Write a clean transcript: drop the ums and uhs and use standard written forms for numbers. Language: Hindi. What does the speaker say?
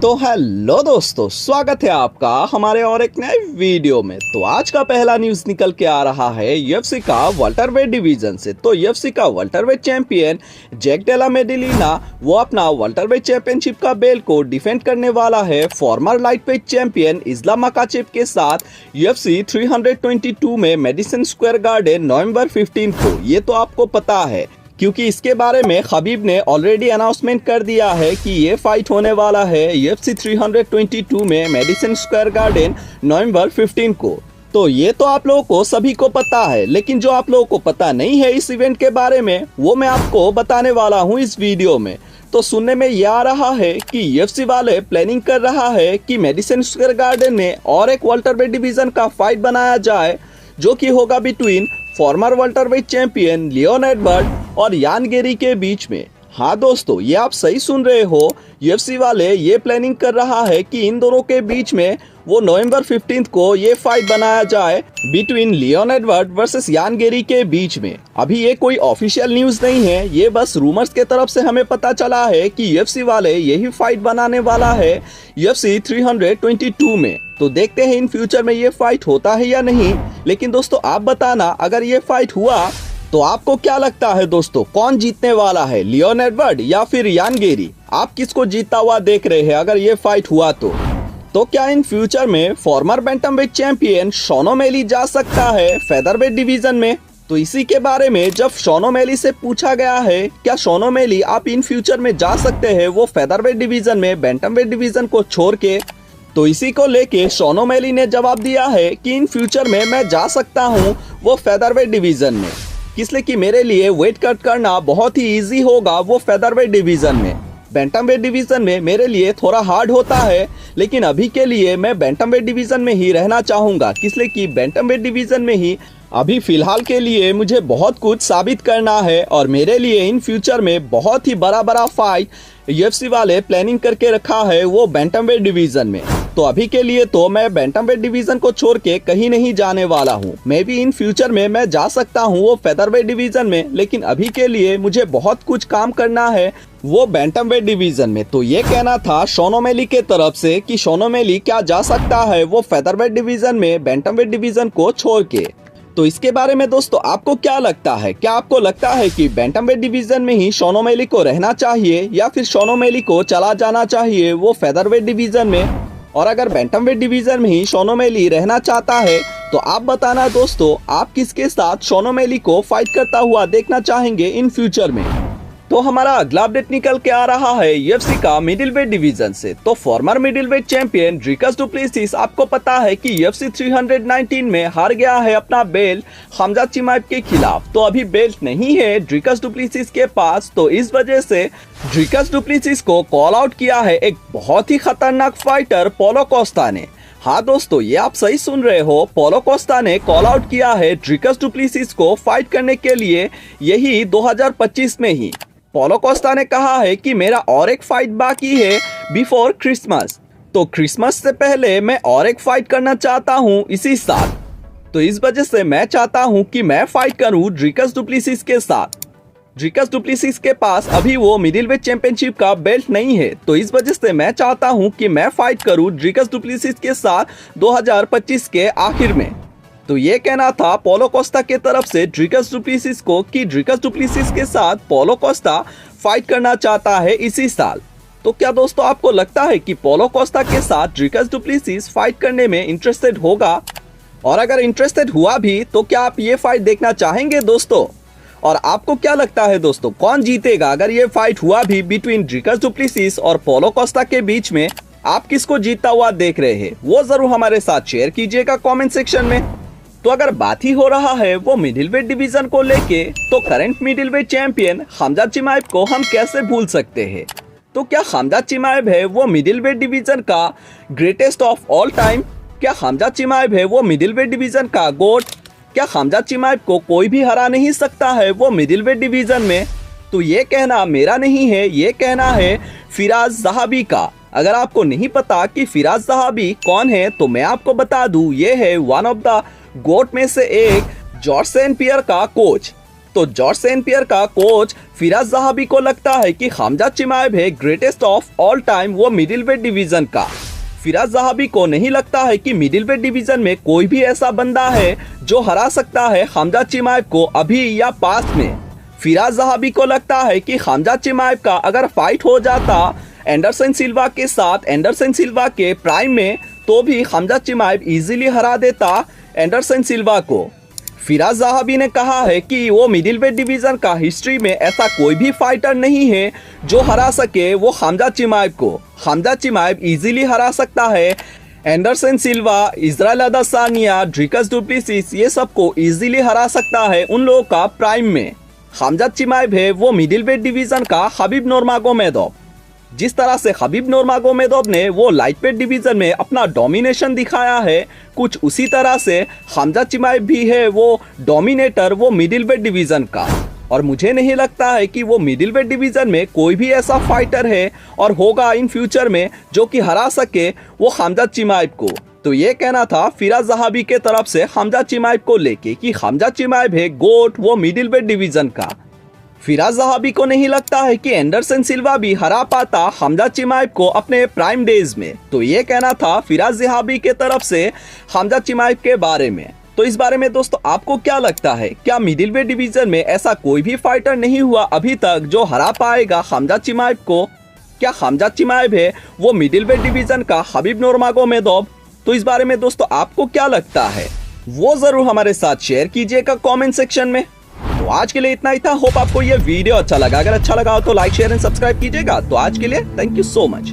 तो हेलो दोस्तों, स्वागत है आपका हमारे और एक नए वीडियो में। तो आज का पहला न्यूज निकल के आ रहा है यूएफसी का वेल्टरवेट डिवीजन से। तो यूएफसी का वेल्टरवेट चैंपियन जैक डेला मेडिलिना वो अपना वेल्टरवेट चैंपियनशिप का बेल्ट को डिफेंड करने वाला है फॉर्मर लाइटवेट चैंपियन इस्लाम मकाचेव के साथ यूएफसी 322 में मेडिसन स्क्वायर गार्डन नवंबर 15 को। ये तो आपको पता है क्योंकि इसके बारे में खबीब ने ऑलरेडी अनाउंसमेंट कर दिया है कि ये फाइट होने वाला है यूएफसी 322 में मेडिसन स्क्वायर गार्डन नवंबर 15 को। तो ये तो आप लोगों को सभी को पता है, लेकिन जो आप लोगों को पता नहीं है इस इवेंट के बारे में वो मैं आपको बताने वाला हूँ इस वीडियो में। तो सुनने में ये आ रहा है कि यूएफसी वाले प्लानिंग कर रहा है कि मेडिसन स्क्वायर गार्डन में और एक वेल्टरवेट डिवीजन का फाइट बनाया जाए, जो कि होगा between former welterweight champion Leon Edward और यान गेरी के बीच में। हाँ दोस्तों, ये आप सही सुन रहे हो, यूएफसी वाले ये प्लानिंग कर रहा है कि इन दोनों के बीच में वो नवंबर 15 को ये फाइट बनाया जाए बिटवीन लियोन एडवर्ड वर्सेस यान गेरी के बीच में। अभी ये कोई ऑफिशियल न्यूज नहीं है, ये बस रूमर्स के तरफ से हमें पता चला है कि यूएफसी वाले यही फाइट बनाने वाला है यूएफसी 322 में। तो देखते हैं इन फ्यूचर में ये फाइट होता है या नहीं। लेकिन दोस्तों आप बताना, अगर ये फाइट हुआ तो आपको क्या लगता है दोस्तों, कौन जीतने वाला है, लियोन एडवर्ड या फिर यान गेरी? आप किसको जीतता हुआ देख रहे हैं अगर ये फाइट हुआ तो क्या इन फ्यूचर में former bantamweight champion Sean O'Malley जा सकता है फेदरवेट डिवीजन में? तो इसी के बारे में जब शॉन ओमेली से पूछा गया है क्या शॉन ओमेली आप इन फ्यूचर में जा सकते हैं वो फेदरवेट डिवीजन में बैंटमवेट डिवीजन को छोड़ के, तो इसी को लेके शॉन ओमेली ने जवाब दिया है कि इन फ्यूचर में मैं जा सकता हूँ वो फेदरवेट डिवीजन में, इसलिए कि मेरे लिए वेट कट करना बहुत ही इजी होगा वो फेदरवेट डिवीजन में। बैंटमवेट डिवीजन में मेरे लिए थोड़ा हार्ड होता है, लेकिन अभी के लिए मैं बैंटमवेट डिवीजन में ही रहना चाहूँगा, इसलिए कि बैंटमवेट डिवीजन में ही अभी फिलहाल के लिए मुझे बहुत कुछ साबित करना है और मेरे लिए इन फ्यूचर में बहुत ही बड़ा फाइट यूएफसी वाले प्लानिंग करके रखा है वो बैंटमवेट डिवीजन में। तो अभी के लिए तो मैं बैंटमवेट डिवीजन को छोड़ के कहीं नहीं जाने वाला हूँ। मैं भी इन फ्यूचर में मैं जा सकता हूँ वो फेदरवेट डिवीजन में, लेकिन अभी के लिए मुझे बहुत कुछ काम करना है वो बैंटमवेट डिवीजन में। तो ये कहना था शॉन ओमेली के तरफ से कि शॉन ओमेली क्या जा सकता है वो फेदरवेट डिवीजन में बैंटमवेट डिवीजन को छोड़ के। तो इसके बारे में दोस्तों आपको क्या लगता है? क्या आपको लगता है कि बैंटमवेट डिवीजन में ही शॉन ओमेली को रहना चाहिए या फिर शॉन ओमेली को चला जाना चाहिए वो फेदरवेट डिवीजन में? और अगर बैंटमवेट डिवीजन में ही शॉन ओमेली रहना चाहता है तो आप बताना दोस्तों, आप किसके साथ शॉन ओमेली को फाइट करता हुआ देखना चाहेंगे इन फ्यूचर में। तो हमारा अगला अपडेट निकल के आ रहा है यूएफसी का मिडिलवेट डिवीजन से। तो farmer middleweight champion Dricus du Plessis आपको पता है कि यूएफसी 319 में हार गया है अपना बेल्ट खमजात चिमाएव के खिलाफ। तो अभी बेल्ट नहीं है ड्रिकस डुप्लेसिस के पास, तो इस वजह से ड्रिकस डुप्लेसिस को कॉल आउट किया है एक बहुत ही खतरनाक फाइटर पोलो कोस्टा ने। हाँ दोस्तों, ये आप सही सुन रहे हो, पोलो कोस्टा ने कॉल आउट किया है ड्रिकस डुप्लेसिस को फाइट करने के लिए यही 2025 में ही। पोलो कोस्टा ने कहा है कि मेरा और एक फाइट बाकी है बिफोर क्रिसमस, तो क्रिसमस से पहले मैं और एक फाइट करना चाहता हूँ इसी साल। तो इस वजह से मैं चाहता हूँ कि मैं फाइट करूँ ड्रिकस डुप्लेसिस के साथ। ड्रिकस डुप्लेसिस के पास अभी वो मिडिलवेट चैंपियनशिप का बेल्ट नहीं है, तो इस वजह से मैं चाहता हूँ कि मैं फाइट करूँ ड्रिकस डुप्लेसिस के साथ 2025 के आखिर में। तो ये कहना था पोलो कोस्टा के तरफ से ड्रिकस डुप्लेसिस को कि ड्रिकस डुप्लेसिस के साथ पोलो कोस्टा फाइट करना चाहता है इसी साल। तो क्या दोस्तों आपको लगता है कि पोलो कोस्टा के साथ ड्रिकस डुप्लेसिस फाइट करने में इंटरेस्टेड होगा? और अगर इंटरेस्टेड हुआ भी तो क्या आप ये फाइट देखना चाहेंगे दोस्तों? और आपको क्या लगता है दोस्तों, कौन जीतेगा अगर ये फाइट हुआ भी बिटवीन ड्रिकस डुप्लेसिस और पोलो कोस्टा के बीच में? आप किसको जीतता हुआ देख रहे हैं वो जरूर हमारे साथ शेयर कीजिएगा कमेंट सेक्शन में। तो अगर बात ही हो रहा है वो मिडिलवेट डिवीजन को लेके, तो करंट मिडिलवेट चैंपियन खमजात चिमाएव को हम कैसे भूल सकते हैं? तो क्या खमजात चिमाएव है वो मिडिलवेट डिवीजन का ग्रेटेस्ट ऑफ ऑल टाइम? क्या खमजात चिमाएव है वो मिडिलवेट डिवीजन का गोट? क्या खमजात चिमाएव को कोई भी हरा नहीं सकता है वो मिडिलवेट डिवीजन में? तो ये कहना मेरा नहीं है, ये कहना है फिराज ज़हाबी का। अगर आपको नहीं पता कि फिराज ज़हाबी कौन है तो मैं आपको बता दूं, ये है वन ऑफ द गोट में से एक जॉर्ज सेंट पियर का कोच। तो जॉर्ज सेंट पियर का कोच फिराज ज़हाबी को लगता है कि हमजा चिमाएव है ग्रेटेस्ट ऑफ ऑल टाइम वो मिडिल वेट डिवीजन का। फिराज ज़हाबी को नहीं लगता है कि मिडिल वेट डिवीजन में कोई भी ऐसा बंदा है जो हरा सकता है हमजा चिमाएव को अभी या पास्ट में। फिराज ज़हाबी को लगता है कि हमजा चिमाएव का अगर फाइट हो जाता एंडरसन सिल्वा के साथ, एंडरसन सिल्वा के प्राइम में, तो भी हमजा चिमाएव इजीली हरा देता एंडरसन सिल्वा को। फिराज ज़हाबी ने कहा है कि वो मिडिल वेट डिवीजन का हिस्ट्री में ऐसा कोई भी फाइटर नहीं है जो हरा सके वो हमजा चिमाएव को। हमजा चिमाएव इजीली हरा सकता है Anderson Silva, Israel Adesanya, Dricus Du Plessis, ये सबको इजीली हरा सकता है उन लोगों का प्राइम में। हमजा चिमाएव है वो मिडिल वेट डिवीजन का खबीब नूरमागोमेदोव। जिस तरह से खबीब नूरमागोमेदोव ने वो लाइट वेट डिवीजन में अपना डोमिनेशन दिखाया है, कुछ उसी तरह से हमजा चिमाएव भी है वो डोमिनेटर वो मिडिल वेट डिवीजन का। और मुझे नहीं लगता है कि वो मिडिल वेट डिवीजन में कोई भी ऐसा फाइटर है और होगा इन फ्यूचर में जो कि हरा सके वो हमजा चिमाएव को। तो ये कहना था फिराज ज़हाबी के तरफ से हमजा चिमाएव को लेके कि हमजा चिमाएव है गोट वो मिडिल वेट डिवीजन का। फिराज ज़हाबी को नहीं लगता है कि एंडरसन सिल्वा भी हरा पाता हमजा चिमाएव को अपने प्राइम डेज में। तो ये कहना था फिराज ज़हाबी के तरफ से हमजा चिमाएव के बारे में। तो इस बारे में दोस्तों आपको क्या लगता है, क्या मिडिल वेट डिवीजन में ऐसा कोई भी फाइटर नहीं हुआ अभी तक जो हरा पाएगा हमजा चिमाएव को? क्या हमजा चिमाएव है वो मिडिल वेट डिवीजन का खबीब नूरमागोमेदोव? तो इस बारे में दोस्तों आपको क्या लगता है वो जरूर हमारे साथ शेयर कीजिएगा कमेंट सेक्शन में। तो आज के लिए इतना ही था। होप आपको ये वीडियो अच्छा लगा। अगर अच्छा लगा हो तो लाइक, शेयर एंड सब्सक्राइब कीजिएगा। तो आज के लिए थैंक यू सो मच।